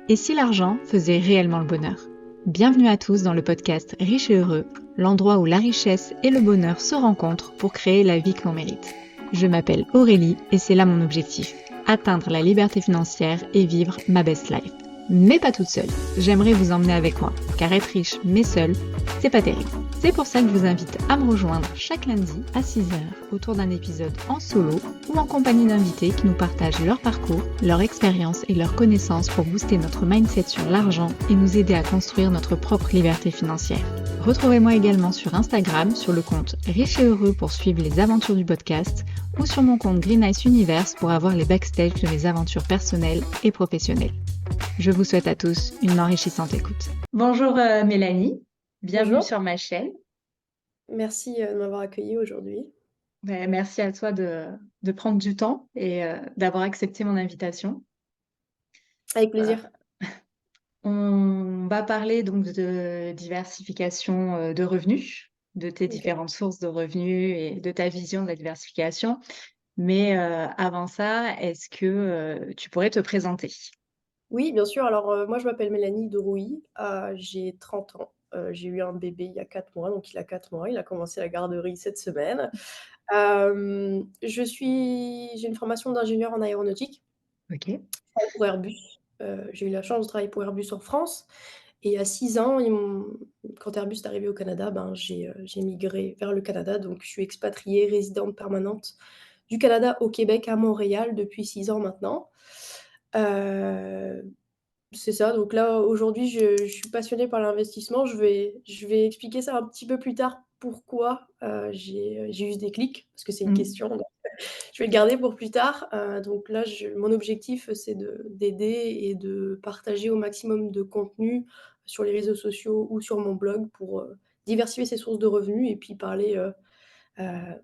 Et si l'argent faisait réellement le bonheur? Bienvenue à tous dans le podcast Riche et Heureux, l'endroit où la richesse et le bonheur se rencontrent pour créer la vie que l'on mérite. Je m'appelle Aurélie et c'est là mon objectif, atteindre la liberté financière et vivre ma best life. Mais pas toute seule, j'aimerais vous emmener avec moi, car être riche mais seule, c'est pas terrible. C'est pour ça que je vous invite à me rejoindre chaque lundi à 6h autour d'un épisode en solo ou en compagnie d'invités qui nous partagent leur parcours, leur expérience et leurs connaissances pour booster notre mindset sur l'argent et nous aider à construire notre propre liberté financière. Retrouvez-moi également sur Instagram sur le compte Riche et Heureux pour suivre les aventures du podcast ou sur mon compte Green Ice Universe pour avoir les backstage de mes aventures personnelles et professionnelles. Je vous souhaite à tous une enrichissante écoute. Bonjour Mélanie, bienvenue Bonjour, sur ma chaîne. merci de m'avoir accueillie aujourd'hui. Merci à toi de prendre du temps et d'avoir accepté mon invitation. Avec Euh, plaisir. on va parler donc de diversification de revenus, de tes Ok. différentes sources de revenus et de ta vision de la diversification. Mais avant ça, est-ce que tu pourrais te présenter? Oui, bien sûr. Alors, moi, je m'appelle Mélanie Derouilly, j'ai 30 ans. J'ai eu un bébé il y a 4 mois, donc il a 4 mois. Il a commencé la garderie cette semaine. J'ai une formation d'ingénieur en aéronautique. Ok. Je travaille pour Airbus. J'ai eu la chance de travailler pour Airbus en France et à 6 ans, quand Airbus est arrivé au Canada, ben, j'ai migré vers le Canada, donc je suis expatriée, résidente permanente du Canada au Québec, à Montréal, depuis 6 ans maintenant. Heu, c'est ça, donc là, aujourd'hui, je suis passionnée par l'investissement. Je vais expliquer ça un petit peu plus tard pourquoi, j'ai eu ce déclic, parce que c'est une Mm. question, donc je vais le garder pour plus tard. Donc là, mon objectif, c'est d'aider et de partager au maximum de contenu sur les réseaux sociaux ou sur mon blog pour, diversifier ses sources de revenus et puis parler,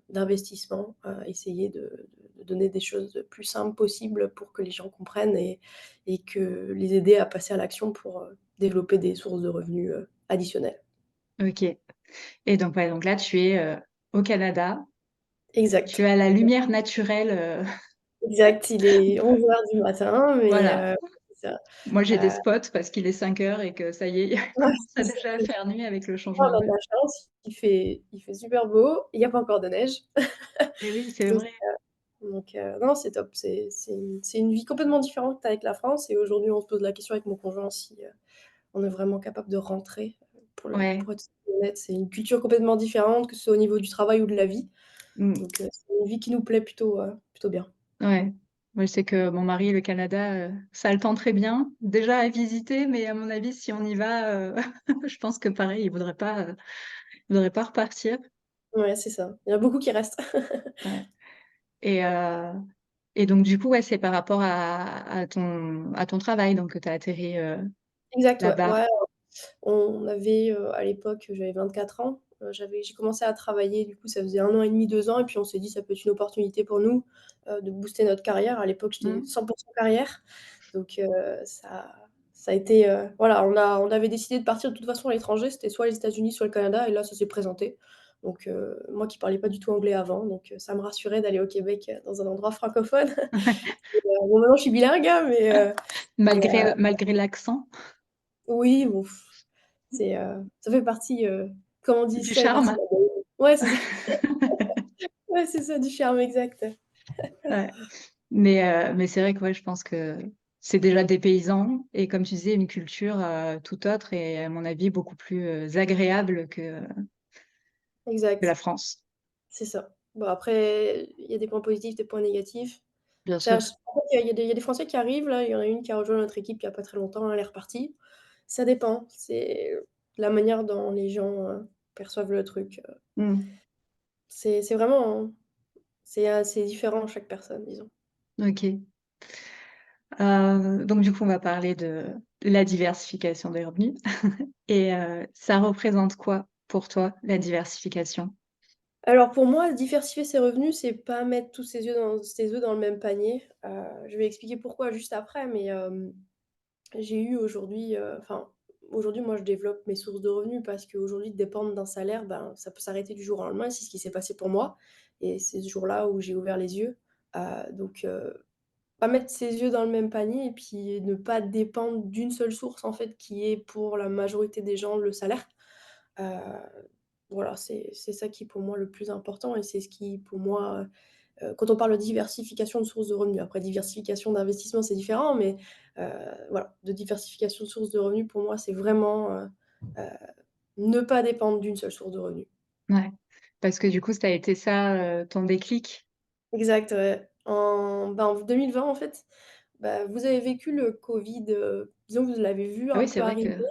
d'investissement, essayer de donner des choses le plus simples possible pour que les gens comprennent et que les aider à passer à l'action pour, développer des sources de revenus, additionnelles. Ok. Et donc, ouais, donc là, tu es au Canada. Tu Exact. as la lumière naturelle. Exact, il est 11 heures du matin, mais Voilà. c'est ça. Moi, j'ai des Heu, spots parce qu'il est 5 heures et que ça y est, il ouais, commence à déjà à faire nuit avec le on changement a de d'heure. la chance, il fait super beau, il y a pas encore de neige. Et oui, c'est Donc vrai. non, c'est top, c'est une vie complètement différente avec la France et aujourd'hui, on se pose la question avec mon conjoint si, on est vraiment capable de rentrer. Ouais. Pour être honnête, c'est une culture complètement différente, que ce soit au niveau du travail ou de la vie. Mmh. Donc c'est une vie qui nous plaît plutôt bien. Ouais. Moi, je sais que mon mari, le Canada, ça le tend très bien. Déjà à visiter, mais à mon avis, si on y va, je pense que pareil, il voudrait pas repartir. Ouais, c'est ça. Il y en a beaucoup qui restent. Ouais. Et heu et donc du coup, ouais, c'est par rapport à ton travail donc que tu as atterri, Exact, ouais, là-bas? ouais. On avait, à l'époque, j'avais 24 ans, j'ai commencé à travailler, du coup, ça faisait 1 an et demi, 2 ans et puis on s'est dit: «Ça peut être une opportunité pour nous, de booster notre carrière». À l'époque, j'étais Mmh. 100 carrière, donc ça a été, voilà, on avait décidé de partir de toute façon à l'étranger, c'était soit les États-Unis, soit le Canada et là, ça s'est présenté. Donc moi qui parlais pas du tout anglais avant, donc ça me rassurait d'aller au Québec, dans un endroit francophone. Bon, maintenant je suis bilingue, hein, mais Malgré l'accent, oui, bon, ça fait partie, comme on dit, du ça fait partie charme. de la game. Ouais, c'est ça. Ouais, c'est ça, du charme, exact. Ouais. Mais c'est vrai que ouais, je pense que c'est déjà dépaysant et comme tu disais, une culture, tout autre et à mon avis beaucoup plus, agréable que la Exact, France. c'est ça. Bon après, il y a des points positifs, des points négatifs. Bien Ça sûr. ch En fait, il y a des Français qui arrivent là, il y en a une qui a rejoint notre équipe il y a pas très longtemps, elle est repartie. Ça dépend, c'est la manière dont les gens, perçoivent le truc, Mmh. c'est vraiment c'est différent chaque personne, disons. OK. Donc du coup, on va parler de la diversification des revenus et ça représente quoi pour toi, la diversification? Alors pour moi, diversifier ses revenus, c'est pas mettre tous ses œufs dans le même panier. Je vais expliquer pourquoi juste après, mais j'ai eu aujourd'hui, aujourd'hui, moi, je développe mes sources de revenus parce qu'aujourd'hui, dépendre d'un salaire, ben, ça peut s'arrêter du jour au lendemain. C'est ce qui s'est passé pour moi et c'est ce jour-là où j'ai ouvert les yeux. Donc pas mettre ses œufs dans le même panier et puis ne pas dépendre d'une seule source, en fait, qui est pour la majorité des gens le salaire. Heu, voilà, c'est ça qui est pour moi le plus important et c'est ce qui pour moi, quand on parle de diversification de sources de revenus, après diversification d'investissement, c'est différent, mais heu, voilà, de diversification de sources de revenus, pour moi, c'est vraiment, heu, ne pas dépendre d'une seule source de revenus. Ouais, parce que du coup, ça a été ça, ton déclic? Exact, ouais. En 2020, en fait, bah, vous avez vécu le covid, disons que vous l'avez vu Ah un oui, c'est peu vrai arriver. que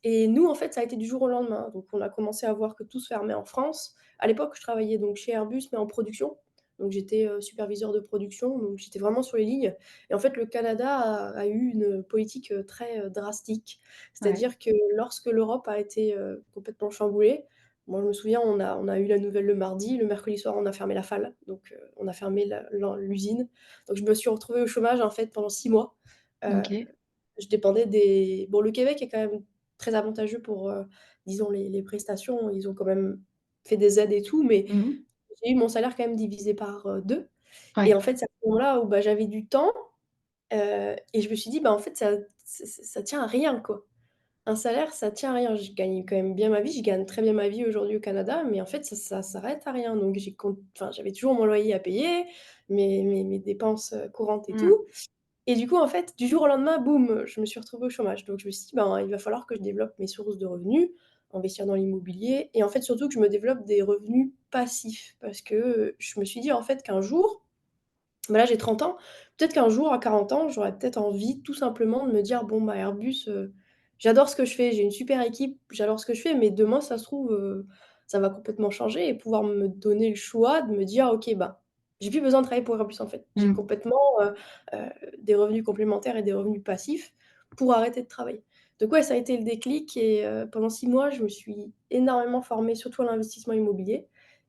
Et nous, en fait, ça a été du jour au lendemain. Donc on a commencé à voir que tout se fermait en France. À l'époque, je travaillais donc chez Airbus, mais en production. Donc j'étais, superviseur de production, donc j'étais vraiment sur les lignes. Et en fait, le Canada a eu une politique, très, drastique. ouais, C'est-à-dire que lorsque l'Europe a été, complètement chamboulée, moi je me souviens, on a eu la nouvelle le mardi, le mercredi soir, on a fermé la FAL, donc on a fermé l'usine. Donc je me suis retrouvée au chômage, en fait, pendant 6 mois. Heu OK. je dépendais des bon, le Québec est quand même très avantageux pour, disons les prestations. Ils ont quand même fait des aides et tout, mais Mmh mh. j'ai eu mon salaire quand même divisé par, 2 et Ouais. en fait, c'est à ce moment-là où, bah, j'avais du temps, et je me suis dit: «Bah, en fait, ça tient à rien, quoi». Un salaire, ça tient à rien. Je gagne quand même bien ma vie, je gagne très bien ma vie aujourd'hui au Canada, mais en fait, ça s'arrête à rien. Donc j'avais toujours mon loyer à payer, mes dépenses, courantes et Mmh. tout. Et du coup, en fait, du jour au lendemain, boum, je me suis retrouvée au chômage. Donc je me suis dit: «Ben, il va falloir que je développe mes sources de revenus, investir dans l'immobilier et en fait, surtout que je me développe des revenus passifs». Parce que, je me suis dit, en fait, qu'un jour bah, là, j'ai 30 ans, peut-être qu'un jour, à 40 ans, j'aurais peut-être envie, tout simplement, de me dire: «Bon, bah, Airbus, j'adore ce que je fais, j'ai une super équipe, j'adore ce que je fais, mais demain, ça se trouve, ça va complètement changer» et pouvoir me donner le choix de me dire: «OK, bah, j'ai plus besoin de travailler pour Airbus, en fait. J'ai Mmh. complètement, heu, des revenus complémentaires et des revenus passifs pour arrêter de travailler». Donc ouais, ça a été le déclic et pendant 6 mois, je me suis énormément formée, surtout à l'investissement immobilier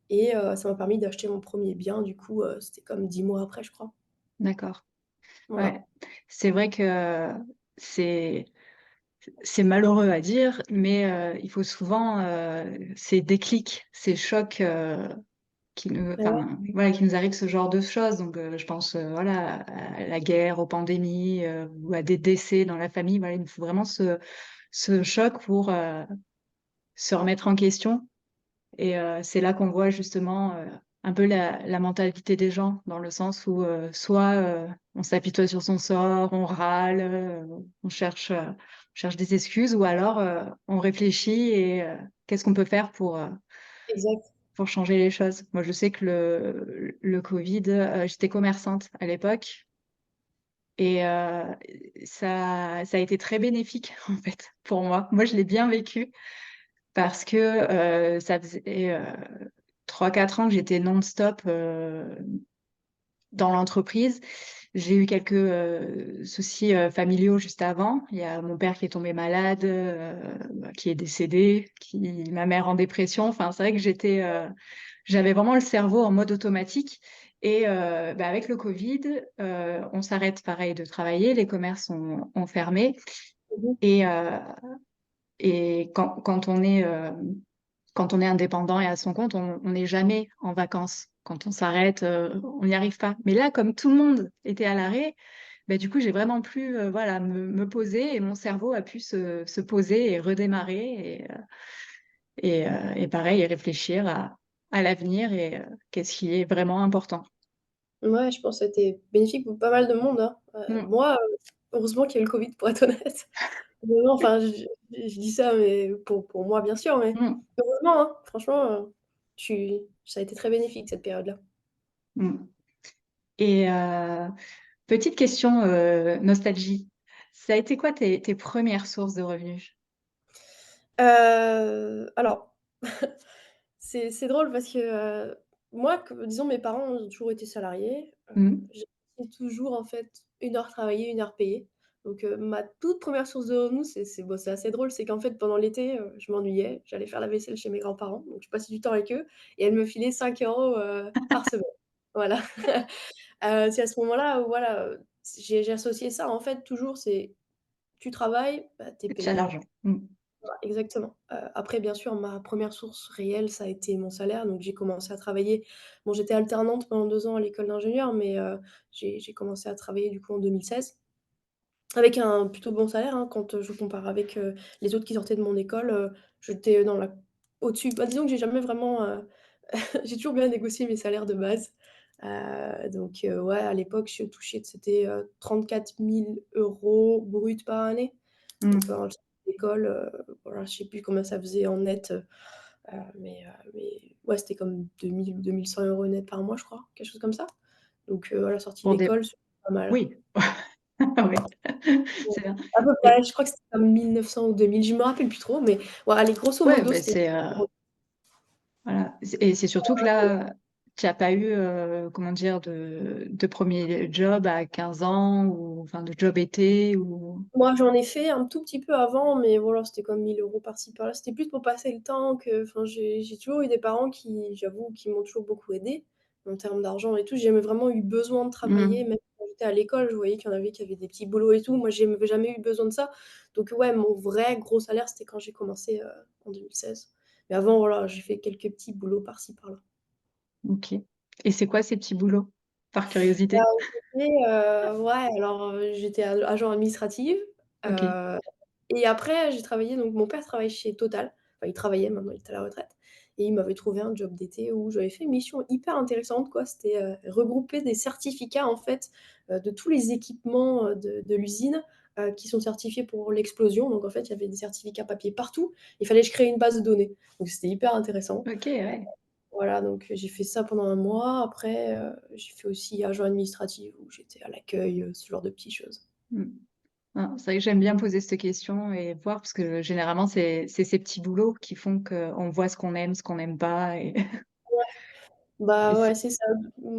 et ça m'a permis d'acheter mon premier bien, du coup, c'était comme 10 mois après, je crois. D'accord. Voilà. Ouais. C'est vrai que c'est c'est malheureux à dire, mais il faut souvent, ces déclics, ces chocs, qui nous Bah, ouais, enfin, voilà, qui nous arrivent ce genre de choses. Donc je pense, voilà, à la guerre, aux pandémies, ou à des décès dans la famille. Voilà, il nous faut vraiment ce choc pour, se remettre en question. Et c'est là qu'on voit justement, un peu la mentalité des gens, dans le sens où, soit, on s'apitoie sur son sort, on râle, on cherche des excuses, ou alors, on réfléchit et qu'est-ce qu'on peut faire exact. pour changer les choses? Moi, je sais que le covid, j'étais commerçante à l'époque et ça a été très bénéfique, en fait, pour moi. Moi, je l'ai bien vécu parce que, ça faisait, 3-4 ans que j'étais non-stop, dans l'entreprise. J'ai eu quelques, soucis, familiaux juste avant. Il y a mon père qui est tombé malade, qui est décédé, ma mère en dépression. Enfin, c'est vrai que j'avais vraiment le cerveau en mode automatique et bah, avec le covid, on s'arrête pareil de travailler, les commerces ont fermé Mmh mh. et quand on est indépendant et à son compte, on n'est jamais en vacances. Quand on s'arrête, on n'y arrive pas. Mais là, comme tout le monde était à l'arrêt, bah, du coup, j'ai vraiment pu, voilà, me poser et mon cerveau a pu se poser et redémarrer et pareil, et réfléchir à l'avenir et qu'est-ce qui est vraiment important. Ouais, je pense que ça a été bénéfique pour pas mal de monde, hein. Mmh. Moi, heureusement qu'il y a eu le covid pour être honnête. Non, enfin, je dis ça, mais pour moi, bien sûr, mais Mmh. heureusement, hein, franchement, tu ça a été très bénéfique cette période-là. Mmh. Et petite question, nostalgie. Ça a été quoi tes 1res sources de revenus? Alors c'est drôle parce que, moi, disons mes parents ont toujours été salariés, Mmh. j'ai toujours en fait 1 heure travaillée, 1 heure payée. Donc, ma toute première source de revenus, c'est assez drôle, c'est qu'en fait pendant l'été, je m'ennuyais, j'allais faire la vaisselle chez mes grands-parents, donc je passais du temps avec eux et elles me filaient 5 € par semaine. Voilà. C'est à ce moment-là où voilà, j'ai associé ça en fait toujours, c'est tu travailles, bah, tu es Tu as payé. l'argent. Mmh. Exactement. Après bien sûr, ma première source réelle, ça a été mon salaire, donc j'ai commencé à travailler. Bon, j'étais alternante pendant 2 ans à l'école d'ingénieur, mais j'ai commencé à travailler du coup en 2016 avec un plutôt bon salaire, hein, quand, je compare avec, les autres qui sortaient de mon école, j'étais dans la au-dessus. Bah, disons que j'ai jamais vraiment, j'ai toujours bien négocié mes salaires de base. Donc ouais, à l'époque, je touchais c'était, 34 000 € brut par année. Donc Mmh. en sortie d'école, voilà, je sais plus combien ça faisait en net, mais ouais, c'était comme 2 100 € net par mois, je crois, quelque chose comme ça. Donc à la sortie Pour des d'école, c'est pas mal. oui, oui, Ouais, c'est bien à peu et près, je crois que c'était comme 1 900 ou 2 000, je me rappelle plus trop, mais ouais, allez, grosso ouais, modo, beh, c'était c'est, voilà, c'est surtout que là, tu as pas eu, comment dire? De 1er job à 15 ans ou enfin de job été ou moi, j'en ai fait un tout petit peu avant, mais voilà, c'était comme 1 000 € par-ci par-là. C'était plus pour passer le temps que enfin, j'ai toujours eu des parents qui, j'avoue, qui m'ont toujours beaucoup aidée en termes d'argent et tout. J'ai jamais vraiment eu besoin de travailler, mmh, même quand j'étais à l'école, je voyais qu'il y en avait qui avaient des petits boulots et tout. Moi, j'ai jamais eu besoin de ça. Donc ouais, mon vrai gros salaire, c'était quand j'ai commencé, en 2016. Mais avant, voilà, j'ai fait quelques petits boulots par-ci par-là. OK et c'est quoi ces petits boulots? Par Bah, curiosité? c'était, ouais, alors, j'étais agent administrative, OK, heu et après j'ai travaillé donc mon père travaille chez Total. Enfin, il travaillait, maintenant il est à la retraite et il m'avait trouvé un job d'été où j'avais fait une mission hyper intéressante, quoi. C'était, regrouper des certificats, en fait, de tous les équipements, de l'usine, qui sont certifiés pour l'explosion. Donc en fait, il y avait des certificats papier partout. Il fallait que je crée une base de données. Donc c'était hyper intéressant. OK, ouais. Voilà, donc j'ai fait ça pendant 1 mois. Après, j'ai fait aussi agent administratif où j'étais à l'accueil, ce genre de petites choses. Mmh. Non, c'est vrai que j'aime bien poser cette question et voir parce que généralement c'est ces petits boulots qui font qu'on voit ce qu'on n'aime pas et Bah, c'est ouais, c'est ça.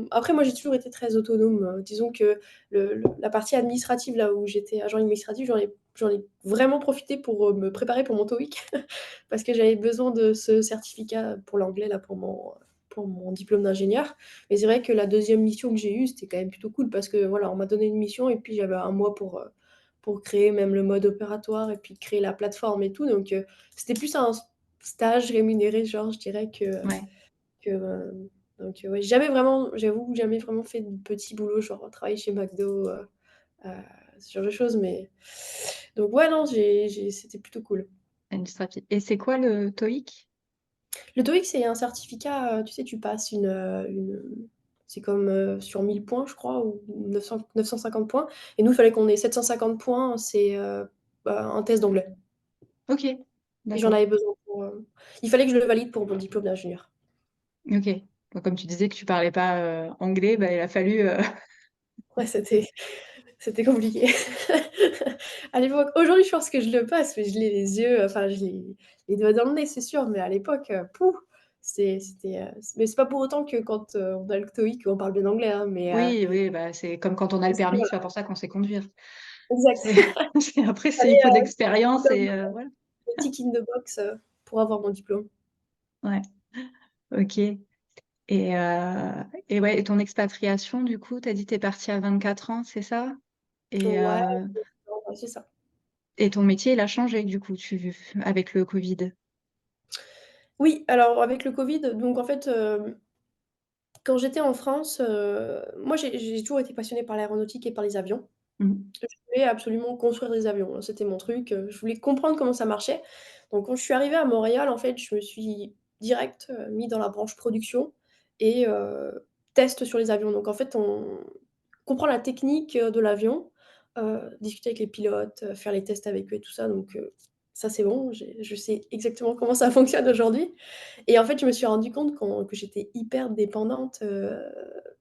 Après moi j'ai toujours été très autonome, disons que le la partie administrative là où j'étais agent administratif, j'en ai vraiment profité pour, me préparer pour mon TOEIC parce que j'avais besoin de ce certificat pour l'anglais là pour mon diplôme d'ingénieur. Mais c'est vrai que la deuxième mission que j'ai eue, c'était quand même plutôt cool parce que voilà, on m'a donné une mission et puis j'avais 1 mois pour créer même le mode opératoire et puis créer la plateforme et tout donc c'était plus un stage rémunéré genre je dirais ouais, donc ouais, jamais vraiment j'avoue, jamais vraiment fait de petits boulots, genre travailler chez McDo, heu, ce genre de choses, mais donc ouais, non, c'était plutôt cool. administratif et c'est quoi le TOEIC? Le TOEIC, c'est un certificat, tu sais, tu passes c'est comme, sur 1 000 points, je crois, ou 950 points et nous, il fallait qu'on ait 750 points, c'est, bah, un test d'anglais OK, et j'en d'accord, avais besoin il fallait que je le valide pour mon diplôme d'ingénieur. OK. Donc comme tu disais que tu parlais pas, anglais, bah, il a fallu, Ouais, c'était compliqué. À l'époque, aujourd'hui, je pense que je le passe, mais je l'ai les yeux, enfin, je l'ai les doigts dans le nez, c'est sûr, mais à l'époque, pouh, c'était, mais c'est pas pour autant que quand, on a le TOEIC, on parle bien anglais, hein, oui, oui, bah, c'est comme quand on a le permis, voilà, c'est pas pour ça qu'on sait conduire. exact. C'est c'est après Fallait, il faut de faire l'expérience et voilà. le tick in the box, pour avoir mon diplôme. Ouais, OK et ouais et ton expatriation du coup, tu as dit tu es partie à 24 ans, c'est ça? Et Ouais, heu ouais, c'est ça. et ton métier, il a changé du coup, avec le Covid? Oui, alors avec le covid, donc en fait, quand j'étais en France, moi j'ai toujours été passionnée par l'aéronautique et par les avions. Mmh. Je voulais absolument construire des avions, hein, c'était mon truc, je voulais comprendre comment ça marchait. Donc quand je suis arrivée à Montréal, en fait, je me suis direct, mis dans la branche production et test sur les avions. Donc en fait, on comprend la technique, de l'avion, discuter avec les pilotes, faire les tests avec eux et tout ça, donc ça c'est bon, je sais exactement comment ça fonctionne aujourd'hui et en fait, je me suis rendue compte que j'étais hyper dépendante,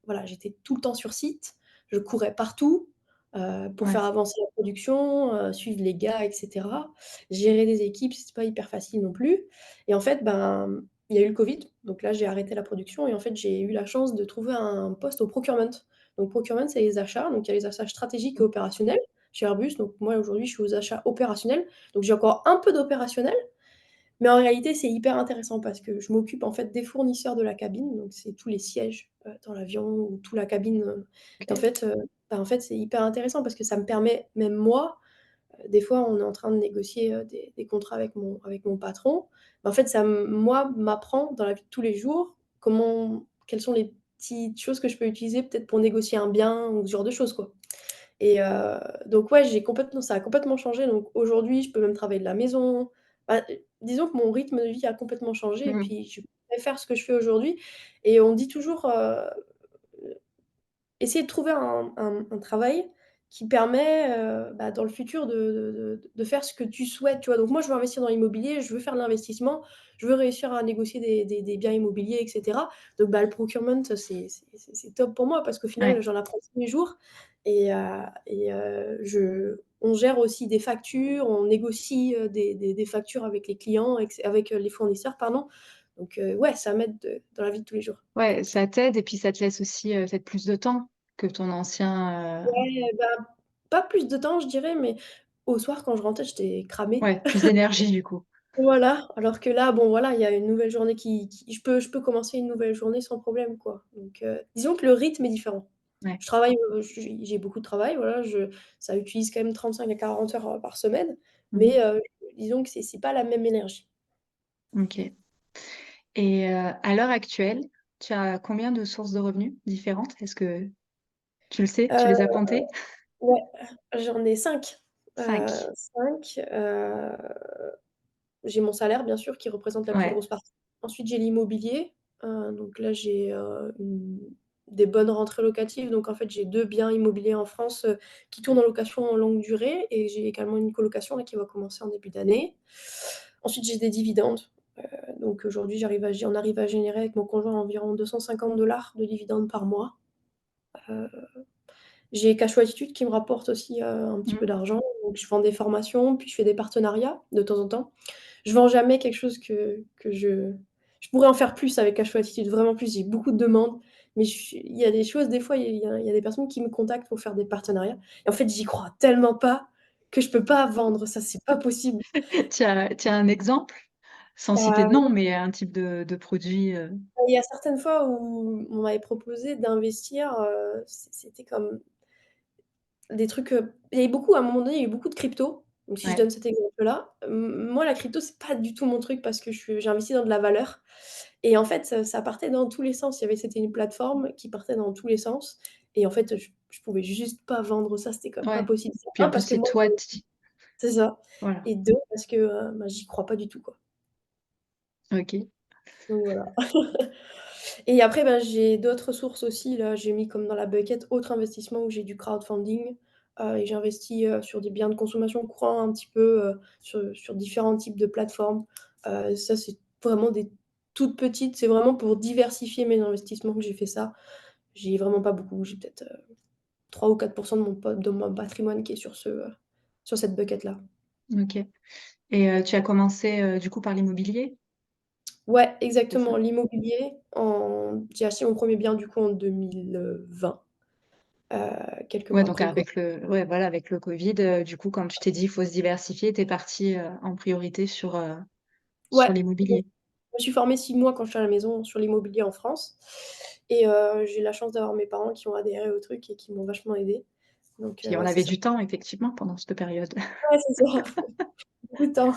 voilà, j'étais tout le temps sur site, je courais partout, pour Ouais, faire avancer la production, suivre les gars et cetera. Gérer des équipes, c'est pas hyper facile non plus et en fait, ben, il y a eu le covid, donc là, j'ai arrêté la production et en fait, j'ai eu la chance de trouver un poste au procurement. Donc procurement, c'est les achats, donc il y a les achats stratégiques et mmh, opérationnels chez Airbus, donc moi, aujourd'hui, je suis aux achats opérationnels, donc j'ai encore un peu d'opérationnel mais en réalité, c'est hyper intéressant parce que je m'occupe en fait des fournisseurs de la cabine, donc c'est tous les sièges, dans l'avion ou toute la cabine, et en OK. fait, bah, en fait, c'est hyper intéressant parce que ça me permet, même moi, Des fois, on est en train de négocier, des contrats avec mon patron. En fait, ça moi, m'apprend dans la vie de tous les jours quelles sont les petites choses que je peux utiliser peut-être pour négocier un bien ou ce genre de choses, quoi. Et donc ouais, j'ai complètement ça a complètement changé. Donc aujourd'hui, je peux même travailler de la maison. Bah, disons que mon rythme de vie a complètement changé et Mmh. puis je préfère ce que je fais aujourd'hui et on dit toujours, essayer de trouver un travail qui permet, bah, dans le futur de faire ce que tu souhaites, tu vois? Donc moi, je veux investir dans l'immobilier, je veux faire de l'investissement, je veux réussir à négocier des biens immobiliers et cetera. Donc bah, le procurement, c'est top pour moi parce qu'au final, Ouais. j'en apprends tous les jours et je on gère aussi des factures, on négocie, des factures avec les clients avec, les fournisseurs, pardon. Donc ouais, ça m'aide dans la vie de tous les jours. Ouais, ça t'aide et puis ça te laisse aussi, peut-être plus de temps que ton ancien, Ouais, bah, pas plus de temps, je dirais, mais au soir, quand je rentrais, j'étais cramée. ouais, plus d'énergie du coup. Voilà, alors que là, bon, voilà, il y a une nouvelle journée qui je peux commencer une nouvelle journée sans problème, quoi. Donc disons que le rythme est différent. Ouais. Je travaille, j'ai beaucoup de travail, voilà, ça utilise quand même 35 à 40 heures, par semaine, Mmh mh. mais disons que c'est pas la même énergie. OK. Et à l'heure actuelle, tu as combien de sources de revenus différentes? Est-ce que tu le sais? Tu les as Heu, comptées? ouais, j'en ai 5. 5. 5, j'ai mon salaire bien sûr qui représente la plus Ouais. grosse partie. Ensuite j'ai l'immobilier, donc là j'ai, des bonnes rentrées locatives, donc en fait j'ai 2 biens immobiliers en France, qui tournent en location en longue durée et j'ai également une colocation là qui va commencer en début d'année. Ensuite j'ai des dividendes, donc aujourd'hui on arrive à générer avec mon conjoint environ 250 de dividendes par mois. Heu, j'ai Cashflow Attitude qui me rapporte aussi, un petit peu Mmh. d'argent, donc je vends des formations, puis je fais des partenariats de temps en temps. Je vends jamais quelque chose que je pourrais en faire plus avec Cash Flow Attitude, vraiment plus. J'ai beaucoup de demandes, mais il y a des choses, des fois, il y a des personnes qui me contactent pour faire des partenariats et en fait, j'y crois tellement pas que je peux pas vendre ça, c'est pas possible. Tu as un exemple? Sans citer de Heu, nom, mais un type de produit, il y a certaines fois où on m'avait proposé d'investir, c'était comme des trucs, il y avait beaucoup à un moment donné, il y a eu beaucoup de crypto, donc si je ouais. donne cet exemple-là, moi la crypto, c'est pas du tout mon truc parce que j'ai investi dans de la valeur et en fait, ça partait dans tous les sens. C'était une plateforme qui partait dans tous les sens et en fait, je pouvais juste pas vendre ça, c'était comme pas Ouais. possible. Puis en plus, Parce que c'est moi toi qui c'est ça voilà. et 2 parce que, bah, j'y crois pas du tout, quoi. OK. Donc voilà. Et après, ben, j'ai d'autres sources aussi, là, j'ai mis comme dans la bucket autres investissements où j'ai du crowdfunding, et j'investis, sur des biens de consommation courants un petit peu, sur différents types de plateformes. Ça, c'est vraiment des toutes petites, c'est vraiment pour diversifier mes investissements que j'ai fait ça. J'ai vraiment pas beaucoup, j'ai peut-être, 3 ou 4 de mon patrimoine qui est sur cette bucket-là. OK. Et tu as commencé, du coup par l'immobilier, Ouais, c'est ça? exactement, l'immobilier j'ai acheté mon premier bien du coup en 2020, quelques Ouais, mois donc après le co avec le ouais, voilà, avec le covid, du coup, quand tu t'es dit: «Il faut se diversifier», tu es partie, en priorité Ouais, sur je l'immobilier. me suis formée 6 mois quand je suis à la maison sur l'immobilier en France et j'ai eu la chance d'avoir mes parents qui ont adhéré au truc et qui m'ont vachement aidée. Donc Puis on ouais, c'est avait ça. du temps effectivement pendant cette période. Ouais, c'est ça, beaucoup de temps.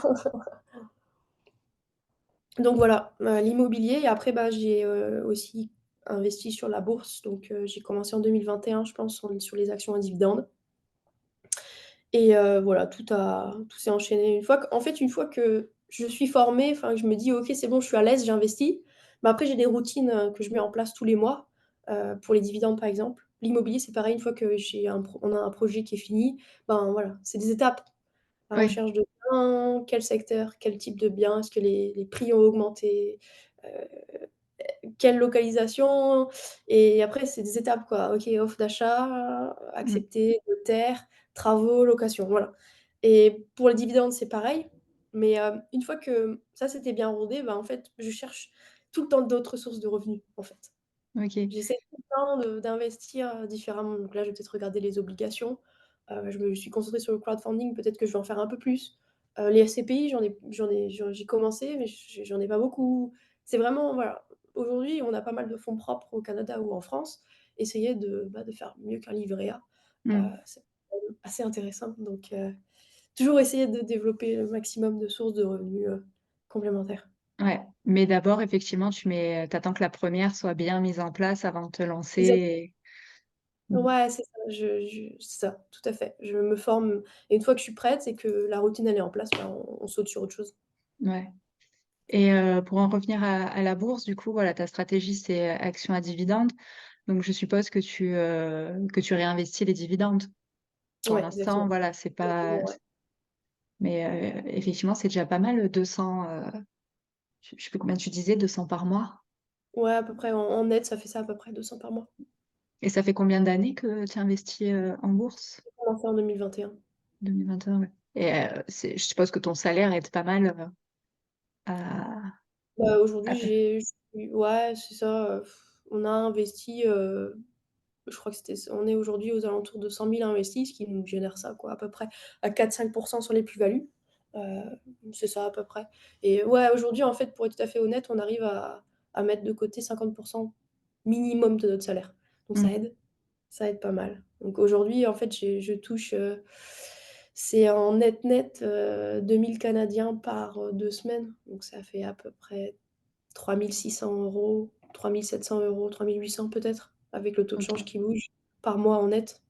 Donc voilà, l'immobilier et après, bah, j'ai, aussi investi sur la bourse. Donc j'ai commencé en 2021, je pense, sur les actions à dividendes et voilà, tout s'est enchaîné. Une fois que je suis formée, enfin, que je me dis: «OK, c'est bon, je suis à l'aise, j'investis», bah, après j'ai des routines, que je mets en place tous les mois, pour les dividendes, par exemple. L'immobilier, c'est pareil, une fois que on a un projet qui est fini, ben, voilà, c'est des étapes. La Oui, recherche de biens, quel secteur, quel type de bien, est-ce que les prix ont augmenté, heu, quelle localisation et après c'est des étapes quoi. OK, offre d'achat, mmh, accepter, notaire, travaux, location, voilà et pour les dividendes, c'est pareil, mais une fois que ça c'était bien rodé, bah, en fait, je cherche tout le temps d'autres sources de revenus, en fait. OK. J'essaie tout le temps d'investir, différemment. Donc là, je vais peut-être regarder les obligations. Je me suis concentrée sur le crowdfunding, peut-être que je vais en faire un peu plus. Les SCPI, j'ai commencé, mais j'en ai pas beaucoup. C'est vraiment voilà, aujourd'hui, on a pas mal de fonds propres au Canada ou en France. Essayer de faire mieux qu'un livret A, Mmh. c'est quand même assez intéressant donc toujours essayer de développer le maximum de sources de revenus, complémentaires. Ouais, mais d'abord effectivement tu attends que la première soit bien mise en place avant de te lancer Exact et mmh, ouais, c'est ça, c'est ça, tout à fait. Je me forme et une fois que je suis prête et que la routine elle est en place, bah, on saute sur autre chose. ouais. Et pour en revenir à la bourse, du coup, voilà, ta stratégie, c'est action à dividendes. Donc je suppose que tu réinvestis les dividendes? Pour Ouais, l'instant, exactement. voilà, c'est pas Exactement, ouais. mais effectivement, c'est déjà pas mal, 200, je sais plus combien tu disais, 200 par mois? Ouais, à peu près en net, ça fait ça à peu près 200 par mois. Et ça fait combien d'années que tu investis, en bourse? J'ai commencé en 2021. 2021, ouais. Et c'est je suppose que ton salaire aide pas mal, à Bah, à aujourd'hui, faire ouais, c'est ça, on a investi, je crois que on est aujourd'hui aux alentours de 100 000 investis, ce qui nous génère ça quoi, à peu près à 4-5 sur les plus-values. Heu, c'est ça à peu près et ouais, aujourd'hui, en fait, pour être tout à fait honnête, on arrive à mettre de côté 50 minimum de notre salaire. Donc mmh, ça aide pas mal. Donc aujourd'hui, en fait, je touche, c'est en net, 2 000 canadiens par, 2 semaines. Donc ça fait à peu près 3 600 €, 3 700 €, 3 800 peut-être, avec le taux de change OK. qui bouge, par mois en net.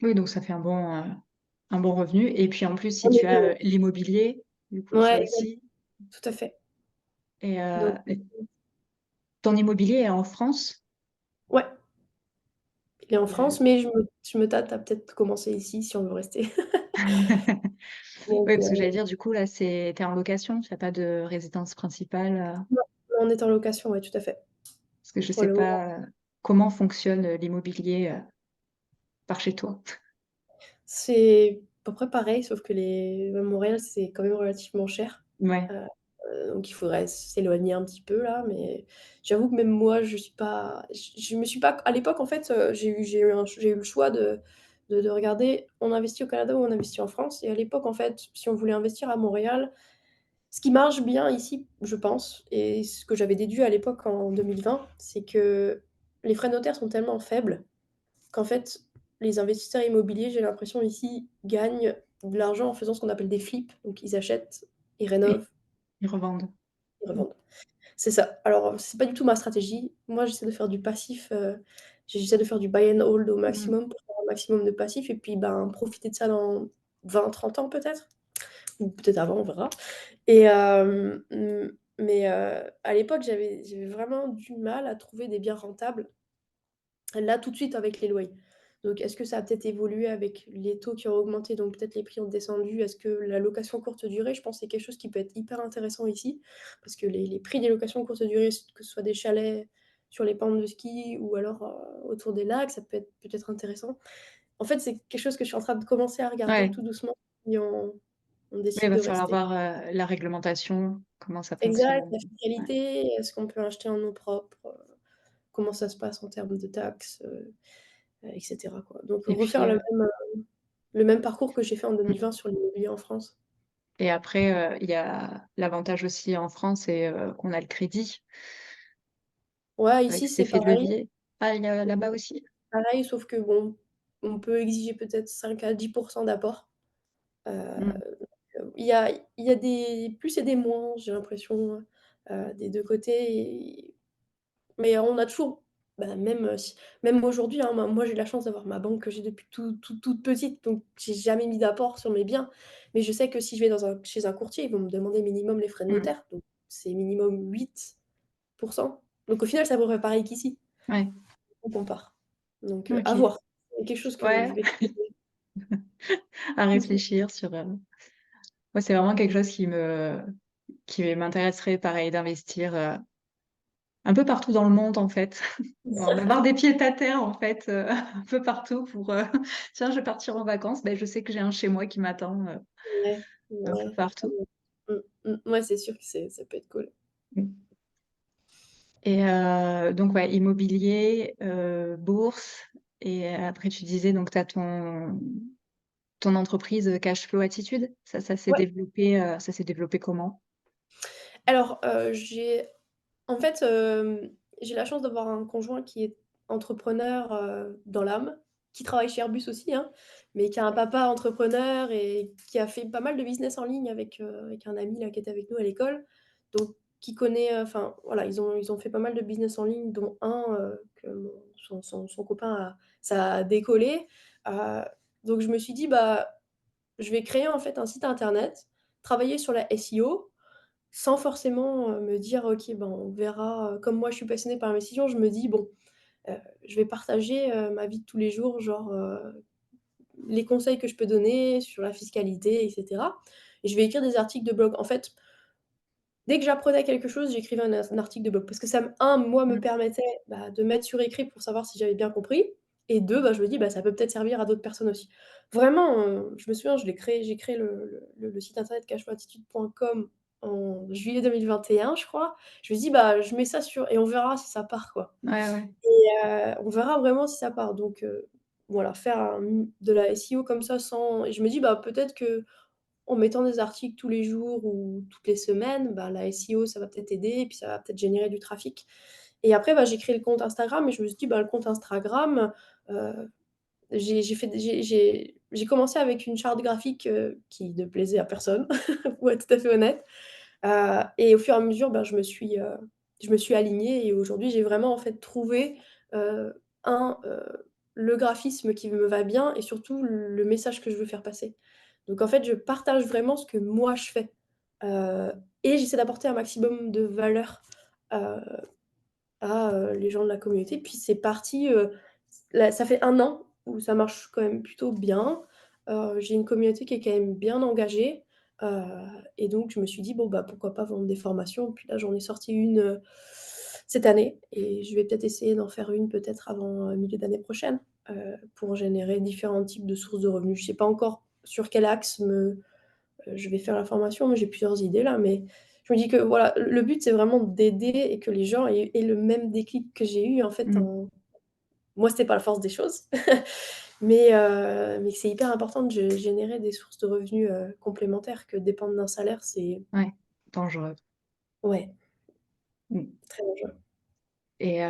Oui, donc ça fait un bon revenu et puis en plus, si On est tu bien, as, l'immobilier, du coup, ouais, ça exact, aussi tout à fait. Donc et ton immobilier est en France? ouais, il est en Heu France, mais je me tâte à peut-être commencer ici si on veut rester. Donc Oui, parce que j'allais dire, du coup, là, tu es en location? Tu as pas de résidence principale, non, on est en location, ouais, tout à fait. Parce que je Pour sais le moment, pas, comment fonctionne, l'immobilier, par chez toi? c'est à peu près pareil, sauf que les à Montréal, c'est quand même relativement cher. Ouais, Heu donc il faudrait s'éloigner un petit peu là, mais j'avoue que même moi je suis pas je me suis pas à l'époque en fait, j'ai eu le choix de regarder, on investit au Canada ou on investit en France et à l'époque en fait, si on voulait investir à Montréal, ce qui marche bien ici, je pense et ce que j'avais déduit à l'époque en 2020, c'est que les frais notaires sont tellement faibles qu'en fait, les investisseurs immobiliers, j'ai l'impression ici, gagnent de l'argent en faisant ce qu'on appelle des flips. Donc ils achètent, ils et rénovent, ils revendent. ils Mmh, revendent. C'est ça. Alors, c'est pas du tout ma stratégie. Moi, j'essaie de faire du passif, j'essaie de faire du buy and hold au mmh, maximum pour faire un maximum de passif et puis, ben, profiter de ça dans 20-30 ans peut-être ou peut-être avant, on verra et mais à l'époque, j'avais vraiment du mal à trouver des biens rentables, là, tout de suite, avec les loyers. Donc est-ce que ça a peut-être évolué avec les taux qui ont augmenté, donc peut-être les prix ont descendu? Est-ce que la location courte durée, je pense que c'est quelque chose qui peut être hyper intéressant ici, parce que les prix des locations courte durée, que ce soit des chalets sur les pentes de ski ou alors, autour des lacs, ça peut être peut-être intéressant. En fait, c'est quelque chose que je suis en train de commencer à regarder ouais, tout doucement et on oui, il décide va de falloir rester. voir, la réglementation, comment ça Exact, fonctionne. la Ouais fiscalité, est-ce qu'on peut acheter en nom propre? Comment ça se passe en termes de taxes, et cetera, quoi. Donc et puis, refaire le même parcours que j'ai fait en mmh 2020 sur l'immobilier en France. et après, il y a l'avantage aussi en France, c'est, qu'on a le crédit Ouais, avec ici, cet c'est effet de pareil. levier. Ah, il y a là-bas aussi? Pareil, sauf que bon, on peut exiger peut-être 5 à 10 d'apport. Mmh, Il y a des plus et des moins, j'ai l'impression, des 2 côtés mais on a toujours bah, même aujourd'hui, hein, moi j'ai la chance d'avoir ma banque que j'ai depuis toute petite, donc j'ai jamais mis d'apport sur mes biens. Mais je sais que si je vais chez un courtier, ils vont me demander minimum les frais de mmh, notaire, donc c'est minimum 8. Donc au final, c'est à peu près pareil qu'ici, ouais, on compare. Donc à OK. voir. C'est quelque chose que je Ouais, vais à réfléchir sur, moi, c'est vraiment quelque chose qui m'intéresserait pareil d'investir, un peu partout dans le monde, en fait. D'avoir des pieds à terre, en fait, un peu partout pour, tiens, je vais partir en vacances, beh, je sais que j'ai un chez moi qui m'attend, Ouais, un peu ouais. partout. Ouais, c'est sûr que ça peut être cool. Mmh et donc ouais, immobilier, bourse et après tu disais donc tu as ton entreprise, Cashflow Attitude? Ouais. Ça s'est développé comment? Alors, en fait, j'ai la chance d'avoir un conjoint qui est entrepreneur, dans l'âme. qui travaille chez Airbus aussi, hein, mais qui a un papa entrepreneur et qui a fait pas mal de business en ligne avec un ami là qui était avec nous à l'école. Donc qui connaît, enfin voilà, ils ont fait pas mal de business en ligne, dont un, que son copain a ça a décollé. Heu, donc je me suis dit: «Bah, je vais créer en fait un site internet, travailler sur la SEO sans forcément, me dire: "OK, ben, on verra", comme moi je suis passionnée par l'investissement, je me dis: «Bon, je vais partager, ma vie de tous les jours, genre, les conseils que je peux donner sur la fiscalité et cetera et je vais écrire des articles de blog». En fait, dès que j'apprenais quelque chose, j'écrivais un article de blog parce que ça me moi, me Mmh. permettait, bah, de mettre sur écrit pour savoir si j'avais bien compris et 2 bah, je me dis: «Bah, ça peut peut-être servir à d'autres personnes aussi». Vraiment, je me souviens, j'ai créé le site internet cachefoattitude.com en juillet 2021, je crois. Je me dis: «Bah, je mets ça sur et on verra si ça part, quoi» Ouais, ouais. et on verra vraiment si ça part donc voilà, faire de la SEO comme ça sans et je me dis: «Bah, peut-être que en mettant des articles tous les jours ou toutes les semaines, bah, la SEO, ça va peut-être aider et puis ça va peut-être générer du trafic et après, bah, j'ai créé le compte Instagram et je me suis dit: «Bah, le compte Instagram», heu, j'ai commencé avec une charte graphique, qui ne plaisait à personne, pour être tout à fait honnête, et au fur et à mesure, ben, je me suis alignée et aujourd'hui, j'ai vraiment, en fait, trouvé, heu, un, le graphisme qui me va bien et surtout le message que je veux faire passer. Donc en fait, je partage vraiment ce que moi je fais, heu et j'essaie d'apporter un maximum de valeur, heu, les gens de la communauté. Puis c'est parti, là, ça fait 1 an où ça marche quand même plutôt bien. J'ai une communauté qui est quand même bien engagée, heu et donc je me suis dit: «Bon, bah, pourquoi pas vendre des formations?» puis là, j'en ai sorti une, cette année et je vais peut-être essayer d'en faire une peut-être avant, milieu d'année prochaine, pour générer différents types de sources de revenus. Je sais pas encore sur quel axe je vais faire la formation, mais j'ai plusieurs idées là, mais je me dis que voilà, le but c'est vraiment d'aider et que les gens aient le même déclic que j'ai eu en fait Mmh. en moi, c'était pas la force des choses, mais que c'est hyper important de générer des sources de revenus, complémentaires, que dépendre d'un salaire, c'est Ouais, dangereux. ouais, Mmh. très dangereux. Et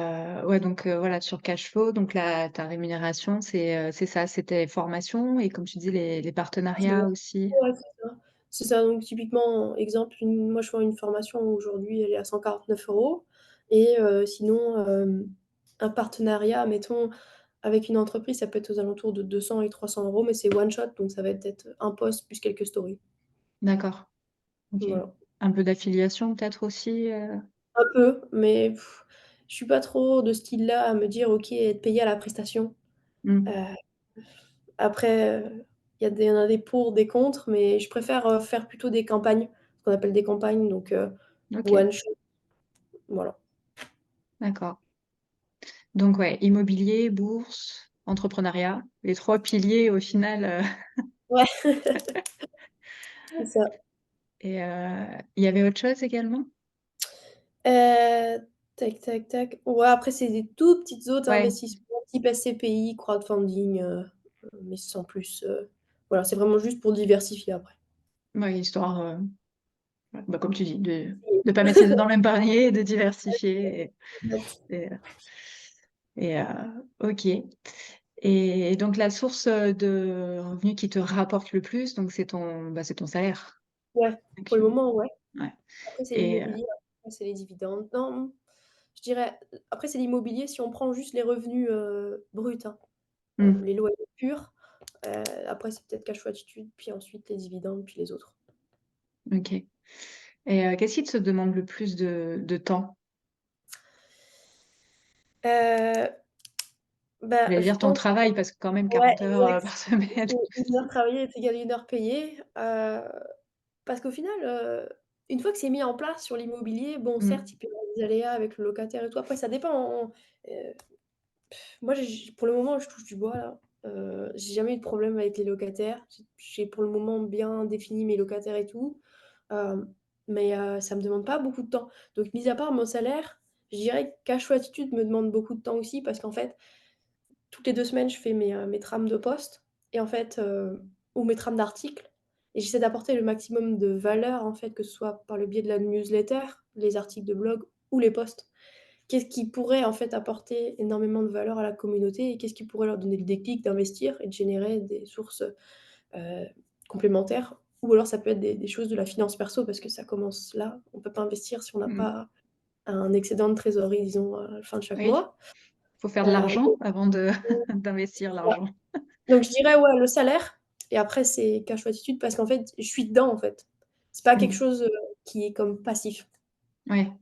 ouais, donc voilà, sur cash flow, donc la ta rémunération, c'est ça, c'est tes formations et comme tu dis les C'est partenariats aussi? ouais, c'est ça. C'est ça, donc typiquement, exemple, moi je fais une formation aujourd'hui, elle est à 149 € et sinon, un partenariat, mettons, avec une entreprise, ça peut être aux alentours de 200 et 300 €, mais c'est one shot, donc ça va être un post plus quelques stories. D'accord, OK. Voilà. Un peu d'affiliation peut-être aussi, Un peu, mais je suis pas trop de ce style-là à me dire: «OK, être payé à la prestation». Mmh. Heu, après, il y en a des pour, des contre, mais je préfère, faire plutôt des campagnes, ce qu'on appelle des campagnes, donc OK, one shot, voilà. d'accord. Donc ouais, immobilier, bourse, entrepreneuriat, les 3 piliers au final, Ouais, c'est ça. et il y avait autre chose également? Tac, tac, tac. Ouais, après, c'est des tout petites autres Ouais, investissements type SCPI, crowdfunding, mais sans plus, voilà, c'est vraiment juste pour diversifier après. ouais, histoire, ouais, bah, comme tu dis, de pas mettre ses œufs dans le même panier, de diversifier Exact. et OK. Et donc la source, de revenus qui te rapporte le plus, donc c'est ton salaire Ouais, pour le actuel? moment, ouais. Ouais Après, c'est et l'immobilier, après, c'est les dividendes. Non, je dirais, après, c'est l'immobilier si on prend juste les revenus, bruts, hein, mmh, les loyers purs, après, c'est peut-être cash flow attitude, puis ensuite les dividendes, puis les autres. OK et qu'est-ce qui te demande le plus de temps? Heu, bah, J'allais je dire ton pense travail parce que quand même ouais, 40 heures, exact. par semaine. 1 heure travaillée est égale à 1 heure payée, parce qu'au final, une fois que c'est mis en place sur l'immobilier, bon, Mmh, certes, il peut y avoir des aléas avec le locataire et tout. Après, ça dépend, moi, pour le moment, je touche du bois là, j'ai jamais eu de problème avec les locataires. J'ai pour le moment bien défini mes locataires et tout, hem, mais ça me demande pas beaucoup de temps. Donc mis à part mon salaire, je dirais que Cash Flow Attitude me demande beaucoup de temps aussi parce qu'en fait, toutes les 2 semaines, je fais mes trames de post et en fait, ou mes trames d'articles et j'essaie d'apporter le maximum de valeur en fait, que ce soit par le biais de la newsletter, les articles de blog ou les posts. qu'est-ce qui pourrait, en fait, apporter énormément de valeur à la communauté et qu'est-ce qui pourrait leur donner le déclic d'investir et de générer des sources, heu, complémentaires? Ou alors ça peut être des choses de la finance perso parce que ça commence là. On peut pas investir si on n'a Mmh. pas un excédent de trésorerie, disons, à la fin de chaque Oui, mois. faut faire de Donc l'argent avant de d'investir ouais. l'argent. Donc je dirais, ouais, le salaire et après c'est cash ou attitude parce qu'en fait, je suis dedans, en fait. C'est pas quelque Mmh. chose, qui est comme passif. Ouais.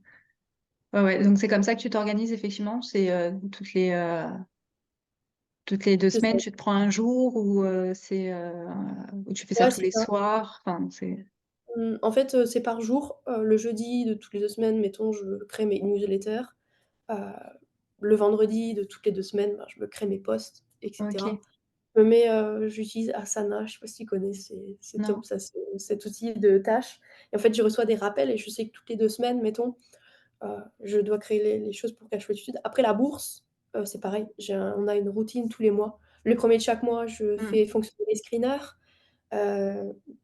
Ouais, ouais, donc c'est comme ça que tu t'organises effectivement? C'est, toutes les 2 C'est semaines, ça. tu te prends un jour ou, ou tu fais ça Ouais, tous c'est les ça. soirs? Enfin, c'est En fait, c'est par jour. Le jeudi de toutes les 2 semaines, mettons, je crée mes newsletters. Heu, le vendredi de toutes les 2 semaines, ben, je me crée mes posts et cetera. OK. J'utilise Asana, je sais pas si tu connais, c'est top Non. ça, cet outil de tâches et en fait, je reçois des rappels et je sais que toutes les 2 semaines, mettons, je dois créer les choses pour Cash Flow Après la bourse, c'est pareil, on a une routine tous les mois. Le premier de chaque mois, je Mmh. fais fonctionner les screeners.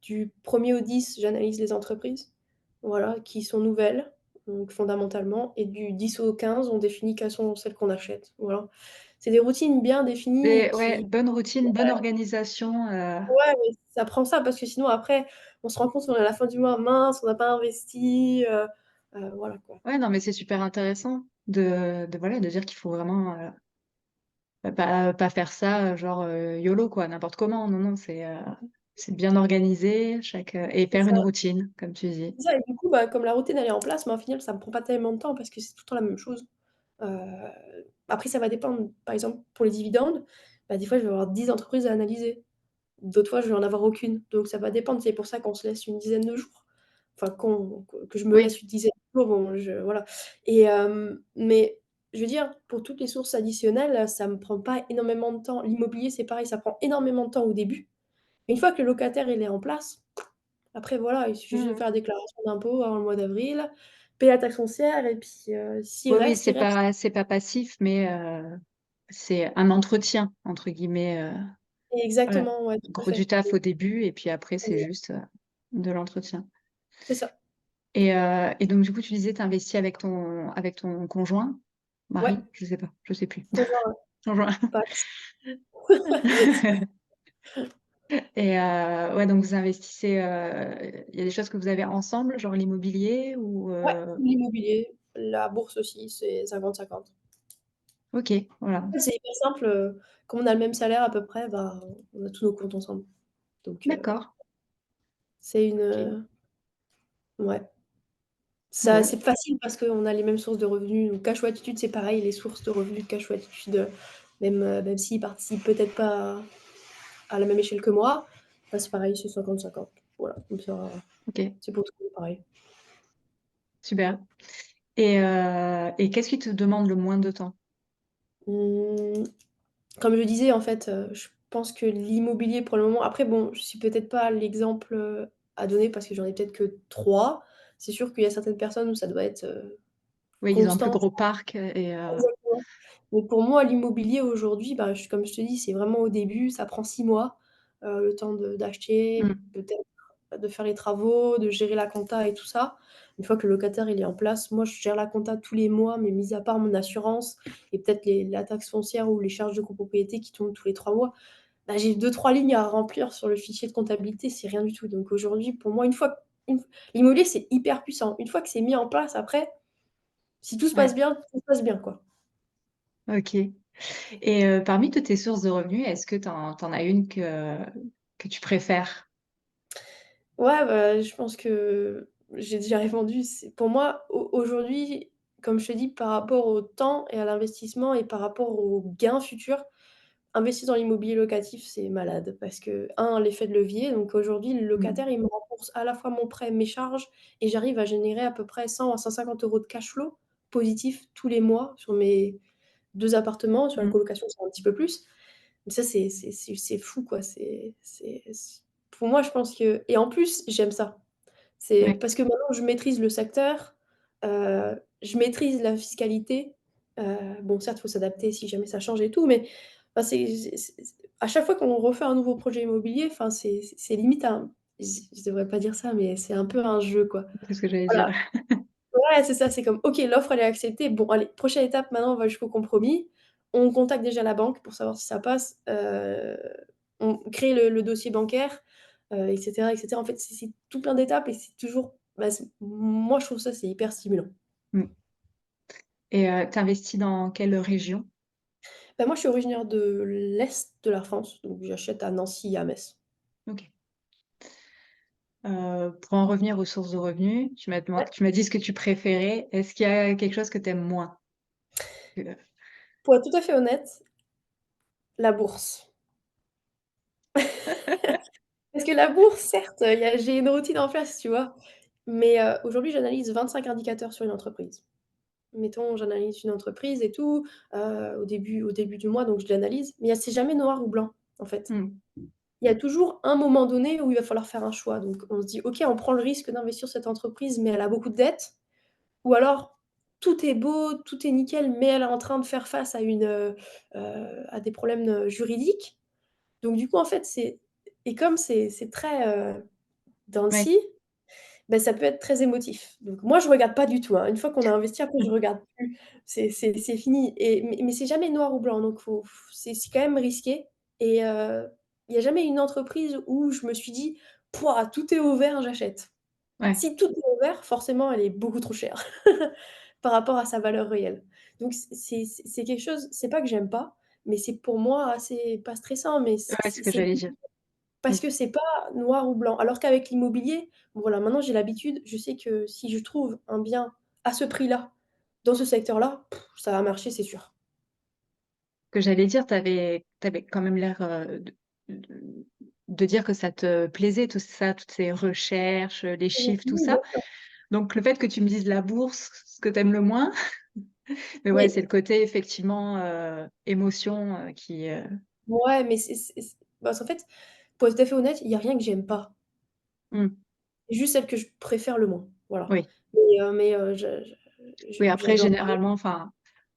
Du 1er au 10, j'analyse les entreprises, voilà, qui sont nouvelles, donc fondamentalement et du 10 au 15, on définit quelles sont celles qu'on achète, voilà. C'est des routines bien définies Et ouais, qui bonne routine, bonne organisation, ouais, mais ça prend ça parce que sinon après, on se rend compte qu'on est à la fin du mois: «Mince, on n'a pas investi», voilà quoi. ouais, non, mais c'est super intéressant de voilà, de dire qu'il faut vraiment, pas faire ça, genre, YOLO quoi, n'importe comment. Non, non, c'est bien organisé, et C'est faire ça. une routine, comme tu dis. C'est ça et du coup, bah, comme la routine elle est en place, bah, au final ça me prend pas tellement de temps parce que c'est tout le temps la même chose. Heu, après ça va dépendre. Par exemple, pour les dividendes, bah, des fois je vais avoir 10 entreprises à analyser. D'autres fois, je vais en avoir aucune. Donc ça va dépendre. C'est pour ça qu'on se laisse une dizaine de jours. Enfin que je me Oui. laisse une dizaine de jours, bon je voilà et mais je veux dire, pour toutes les sources additionnelles, ça me prend pas énormément de temps. L'immobilier, c'est pareil, ça prend énormément de temps au début. Une fois que le locataire, il est en place, après voilà, il suffit juste de Mmh. faire la déclaration d'impôt avant le mois d'avril, payer la taxe foncière et puis, s'il Oui, oui, reste, il reste. c'est pas passif, mais c'est un «entretien» entre guillemets, voilà. Exactement, ouais, tout à Gros du fait. taf au début et puis après c'est Exact, juste, de l'entretien. c'est ça. Et donc du coup, tu disais, tu investis avec ton conjoint? Ouais, Mari? Je sais pas, je sais plus. conjoint, ouais, Conjoint. Pacs. Et ouais, donc vous investissez, il y a des choses que vous avez ensemble, genre l'immobilier ou Ouais, l'immobilier, la bourse aussi, c'est 50-50. OK, voilà. En fait, c'est hyper simple, comme on a le même salaire à peu près, bah, on a tous nos comptes ensemble. Donc D'accord, c'est une, OK. ouais, ça Bon, c'est facile parce qu'on a les mêmes sources de revenus. Donc Cash ou Attitude, c'est pareil, les sources de revenus de Cash ou Attitude, même s'ils participent peut-être pas à la même échelle que moi, bah, c'est pareil, c'est 50-50. Voilà, comme ça, OK, c'est pour tout le monde pareil. super. Et qu'est-ce qui te demande le moins de temps? Mmh, comme je disais, en fait, je pense que l'immobilier pour le moment après bon, je suis peut-être pas l'exemple, à donner parce que j'en ai peut-être que 3. C'est sûr qu'il y a certaines personnes où ça doit être, Oui, ils ont un plus constant. gros parc, Exactement. Mais pour moi, l'immobilier aujourd'hui, bah, comme je te dis, c'est vraiment au début, ça prend 6 mois, le temps d'acheter, mmh, peut-être de faire les travaux, de gérer la compta et tout ça. Une fois que le locataire, il est en place, moi, je gère la compta tous les mois, mais mis à part mon assurance et peut-être la taxe foncière ou les charges de copropriété qui tombent tous les 3 mois, bah, j'ai 2-3 lignes à remplir sur le fichier de comptabilité, c'est rien du tout. Donc aujourd'hui, pour moi, une l'immobilier, c'est hyper puissant. Une fois que c'est mis en place, après, si tout se passe ouais, bien, tout se passe bien, quoi. OK. Et parmi toutes tes sources de revenus, est-ce que tu en as une que tu préfères? Ouais, bah, je pense que j'ai déjà répondu. C'est pour moi, aujourd'hui, comme je te dis, par rapport au temps et à l'investissement et par rapport aux gains futurs, investir dans l'immobilier locatif, c'est malade parce que l'effet de levier, donc aujourd'hui, le Mmh. locataire, il me rembourse à la fois mon prêt, mes charges et j'arrive à générer à peu près 100 à 150 € de cash flow positif tous les mois sur mes 2 appartements. Sur la Mmh. colocation, c'est un petit peu plus. Mais ça, c'est fou, quoi. Pour moi, je pense que et en plus, j'aime ça. C'est Ouais. parce que maintenant je maîtrise le secteur, je maîtrise la fiscalité. Bon certes, il faut s'adapter si jamais ça change et tout, mais enfin c'est à chaque fois qu'on refait un nouveau projet immobilier, enfin c'est limite un je devrais pas dire ça, mais c'est un peu un jeu, quoi. C'est ce que j'allais Voilà, dire. ouais, ouais, c'est ça, c'est comme: «OK, l'offre elle est acceptée, bon allez, prochaine étape maintenant on va jusqu'au compromis». On contacte déjà la banque pour savoir si ça passe, on crée le dossier bancaire, et cetera et cetera. En fait, c'est tout plein d'étapes et c'est toujours bah, c'est moi je trouve ça c'est hyper stimulant. Mmh. Et tu investis dans quelle région? Bah, moi je suis originaire de l'est de la France, donc j'achète à Nancy et à Metz. OK. Pour en revenir aux sources de revenus, Ouais. tu m'as dit ce que tu préférais. Est-ce qu'il y a quelque chose que tu aimes moins? Que Pour être tout à fait honnête, la bourse. Parce que la bourse, certes, j'ai une routine en place, tu vois? Mais aujourd'hui, j'analyse 25 indicateurs sur une entreprise. Mettons, j'analyse une entreprise et tout, au début du mois, donc je l'analyse, mais c'est jamais noir ou blanc, en fait. mmh, Il y a toujours un moment donné où il va falloir faire un choix. Donc on se dit: «OK, on prend le risque d'investir sur cette entreprise, mais elle a beaucoup de dettes». Ou alors, tout est beau, tout est nickel, mais elle est en train de faire face à des problèmes, juridiques. Donc du coup, en fait, comme c'est très, dents de ouais, scie, bah, ça peut être très émotif. Donc moi, je regarde pas du tout, hein. Une fois qu'on a investi, après, je regarde plus. C'est fini et mais c'est jamais noir ou blanc, donc c'est quand même risqué et il y a jamais une entreprise où je me suis dit: «Pouah, tout est au vert, j'achète». ouais, Si tout est au vert, forcément, elle est beaucoup trop chère par rapport à sa valeur réelle. Donc c'est quelque chose c'est pas que j'aime pas, mais c'est pour moi assez pas stressant, mais ouais, c'est ce que c'est j'allais dire. Mmh, parce que c'est pas noir ou blanc. Alors qu'avec l'immobilier, bon voilà, maintenant j'ai l'habitude, je sais que si je trouve un bien à ce prix-là, dans ce secteur-là, ça va marcher, c'est sûr. ce que j'allais dire, tu avais quand même l'air, de de dire que ça te plaisait tout ça, toutes ces recherches, les chiffres, tout Oui, bien ça. sûr. Donc le fait que tu me dises la bourse, ce que tu aimes le moins, mais ouais, c'est Oui, le côté effectivement, émotion, qui, ouais, mais c'est parce qu'en fait, pour être tout à fait honnête, il y a rien que j'aime pas. mmh, C'est juste celle que je préfère le moins, voilà. oui. Mais Oui, après j'adore généralement, enfin,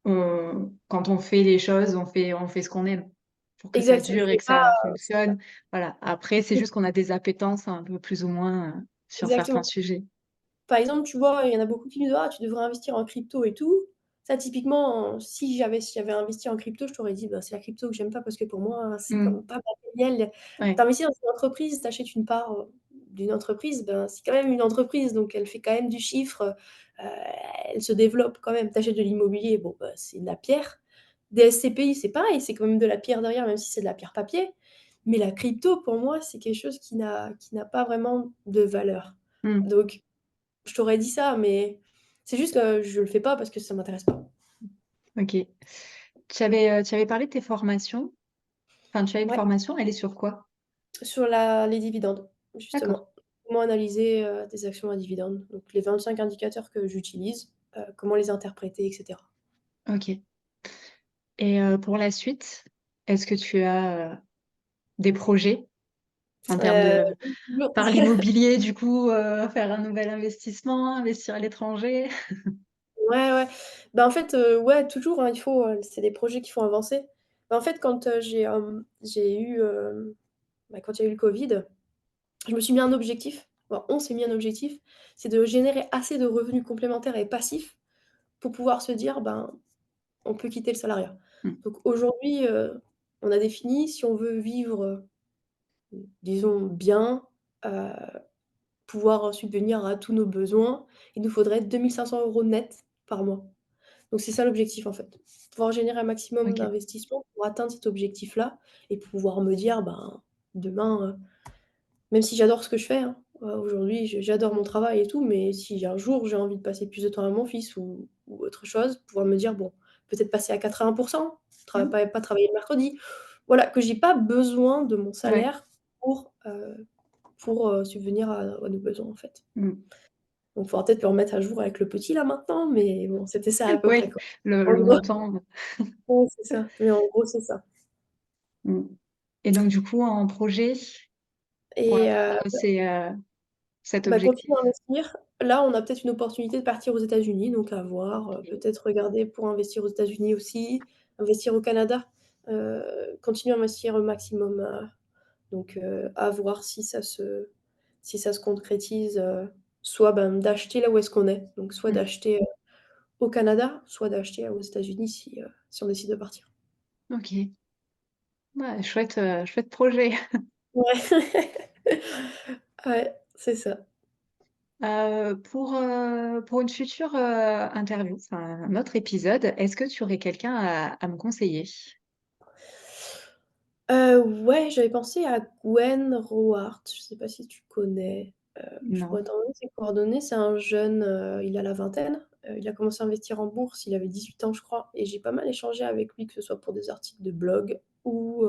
quand on fait les choses, on fait ce qu'on aime, pour que ça exact, dure et c'est que pas ça c'est ça, fonctionne. Voilà, après c'est juste qu'on a des appétences un peu plus ou moins, sur certains exactement. sujets. Par exemple, tu vois, il y en a beaucoup qui me disent: «Ah, tu devrais investir en crypto et tout». Ça, typiquement, si j'avais investi en crypto, je t'aurais dit: «Bah, c'est la crypto que j'aime pas parce que pour moi, c'est Mmh, comme pas matériel». Tu ouais, investis dans une entreprise, tu achètes une part, d'une entreprise, ben, c'est quand même une entreprise, donc elle fait quand même du chiffre, heu, elle se développe quand même. Tu achètes de l'immobilier, bon, bah, c'est de la pierre. Des SCPI, c'est pareil, c'est quand même de la pierre derrière, même si c'est de la pierre papier. Mais la crypto, pour moi, c'est quelque chose qui n'a pas vraiment de valeur. mmh, Donc je t'aurais dit ça, mais c'est juste que je le fais pas parce que ça m'intéresse pas. OK. Tu avais parlé de tes formations. Enfin, tu as une Ouais, formation, elle est sur quoi? sur les dividendes, D'accord, justement. Comment analyser, des actions à dividendes, donc les 25 indicateurs que j'utilise, comment les interpréter et cetera. OK. Et pour la suite, est-ce que tu as, des projets en termes de Oui, toujours. par l'immobilier du coup, faire un nouvel investissement, investir à l'étranger? Ouais, ouais. Bah, en fait, ouais, toujours, hein, c'est des projets qu'il faut avancer. Bah, en fait, quand, j'ai eu, quand il y a eu le covid, je me suis mis un objectif, enfin, on s'est mis un objectif, c'est de générer assez de revenus complémentaires et passifs pour pouvoir se dire: «Ben, on peut quitter le salariat». Mmh, Donc aujourd'hui, on a défini si on veut vivre, disons bien, heu, pouvoir subvenir à tous nos besoins, il nous faudrait 2 500 € net par mois. Donc c'est ça l'objectif en fait. Pouvoir générer un maximum OK. d'investissements pour atteindre cet objectif-là et pouvoir me dire: «Ben, demain, même si j'adore ce que je fais, hein, aujourd'hui j'adore mon travail et tout, mais si un jour j'ai envie de passer plus de temps avec mon fils ou autre chose, pouvoir me dire: «Bon, peut-être passer à 80 Mmh, pas travailler le mercredi». Voilà, que j'ai pas besoin de mon ouais. salaire pour subvenir à nos besoins, en fait. Mmh. Donc il faudra peut-être le remettre à jour avec le petit là maintenant, mais bon, c'était ça à peu près, Oui, quoi. le En le gros, montant, ouais, c'est ça, mais en gros, c'est ça mmh. Et donc du coup, en projet pour et atteindre cet bah, objectif? continuer à investir. Là, on a peut-être une opportunité de partir aux États-Unis, donc à voir, OK. peut-être regarder pour investir aux États-Unis aussi, investir au Canada, continuer à investir au maximum, donc à voir si ça se concrétise, soit, d'acheter là où est-ce qu'on est. Donc soit Mmh. d'acheter, au Canada, soit d'acheter aux États-Unis si on décide de partir. OK. Ouais, chouette projet. Ouais. Ouais, c'est ça. Pour une future, interview, enfin un autre épisode, est-ce que tu aurais quelqu'un à me conseiller? Ouais, j'avais pensé à Gwen Rohart, je sais pas si tu connais? Je pourrais Non. t'envoyer ses coordonnées. C'est un jeune, il a la vingtaine, il a commencé à investir en bourse, il avait 18 ans, je crois, et j'ai pas mal échangé avec lui, que ce soit pour des articles de blog ou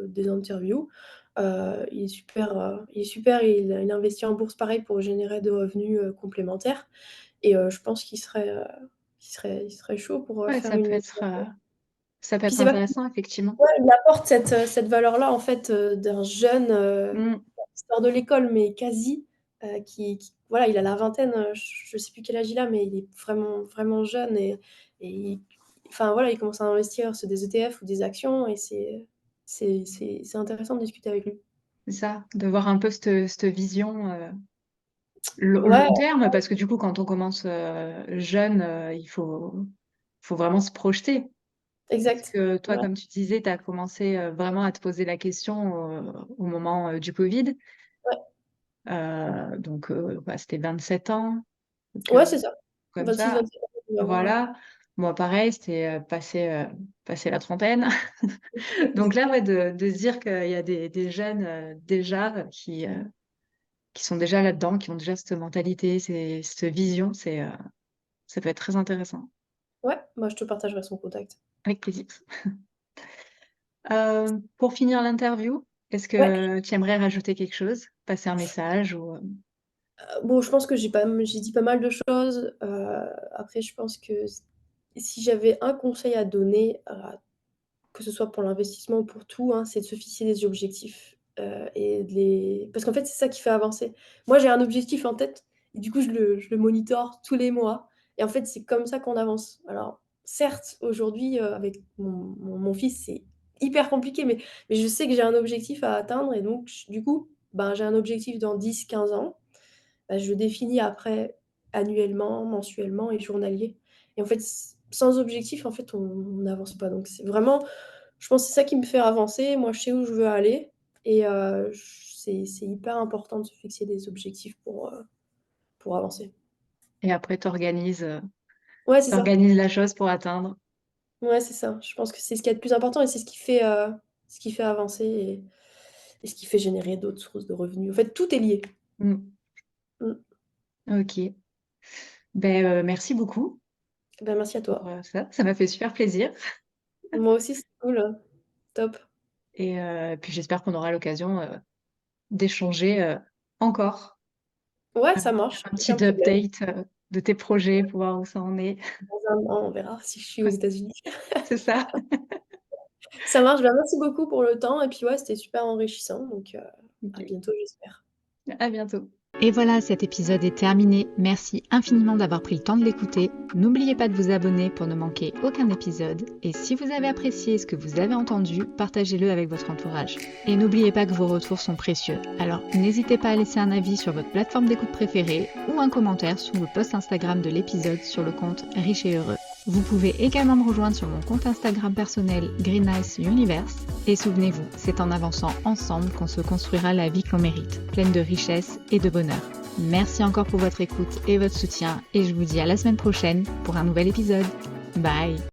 des interviews. Il est super, il investit en bourse pareil pour générer des revenus, complémentaires, et je pense qu'il serait chaud pour, Ouais, faire une. ça peut Puis être c'est pas. intéressant effectivement. Ouais, il apporte cette valeur-là, en fait, d'un jeune, Mmh, qui sort de l'école, mais quasi, qui voilà, il a la vingtaine, je sais plus quel âge il a, mais il est vraiment, vraiment jeune, et enfin, voilà, il commence à investir sur des ETF ou des actions, et c'est intéressant de discuter avec lui. c'est ça, de voir un peu cette vision, Ouais, long terme parce que du coup quand on commence, jeune, il faut vraiment se projeter. Parce exact. que toi, Ouais, comme tu disais, tu as commencé, vraiment à te poser la question, au moment, du covid. ouais. Donc bah, c'était 27 ans, donc Ouais, c'est ça. comme ça, 26-27 ans, il doit avoir, ouais. voilà. Moi pareil, c'était, passé la trentaine. Donc là, ouais, de se dire qu'il y a des jeunes, déjà, qui sont déjà là-dedans, qui ont déjà cette mentalité, cette vision, ça peut être très intéressant. Ouais, moi, je te partagerai son contact. Avec plaisir. Pour finir l'interview, est-ce Ouais. que tu aimerais rajouter quelque chose? Passer un message ou, Bon, je pense que j'ai dit pas mal de choses, après je pense que si j'avais un conseil à donner, que ce soit pour l'investissement ou pour tout, hein, c'est de se fixer des objectifs, et parce qu'en fait, c'est ça qui fait avancer. Moi, j'ai un objectif en tête, et du coup, je le monitore tous les mois, et en fait, c'est comme ça qu'on avance. Alors certes, aujourd'hui, avec mon fils, c'est hyper compliqué, mais je sais que j'ai un objectif à atteindre, et donc du coup, j'ai un objectif dans 10-15 ans. Je le définis après annuellement, mensuellement et journalier, et en fait, sans objectif, en fait, on n'avance pas, donc c'est vraiment, je pense que c'est ça qui me fait avancer. Moi, je sais où je veux aller, et c'est hyper important de se fixer des objectifs pour avancer. et après Ouais, c'est ça. tu la chose pour atteindre. Ouais, c'est ça. Je pense que c'est ce qu'il y a de plus important, et c'est ce qui fait avancer, et ce qui fait générer d'autres sources de revenus. En fait, tout est lié. Mmh. Mmh. OK. Ben merci beaucoup Merci à pour, toi. ça. Ça m'a fait super plaisir Moi aussi, c'est cool. Top. et puis j'espère qu'on aura l'occasion, d'échanger, encore, Ouais, ça marche, faire un aucun petit problème. update, de tes projets pour voir où ça en est. Dans un an, on verra si je suis aux Ouais, États-Unis. c'est ça. Ça marche, merci beaucoup pour le temps, et puis ouais, c'était super enrichissant, donc à OK. bientôt, j'espère. À bientôt. Et voilà, cet épisode est terminé. Merci infiniment d'avoir pris le temps de l'écouter. N'oubliez pas de vous abonner pour ne manquer aucun épisode. Et si vous avez apprécié ce que vous avez entendu, partagez-le avec votre entourage. Et n'oubliez pas que vos retours sont précieux. Alors n'hésitez pas à laisser un avis sur votre plateforme d'écoute préférée ou un commentaire sous le post Instagram de l'épisode sur le compte Riche et Heureux. Vous pouvez également me rejoindre sur mon compte Instagram personnel Green Ice Universe. Et souvenez-vous, c'est en avançant ensemble qu'on se construira la vie qu'on mérite, pleine de richesse et de bonheur. Merci encore pour votre écoute et votre soutien, et je vous dis à la semaine prochaine pour un nouvel épisode. Bye!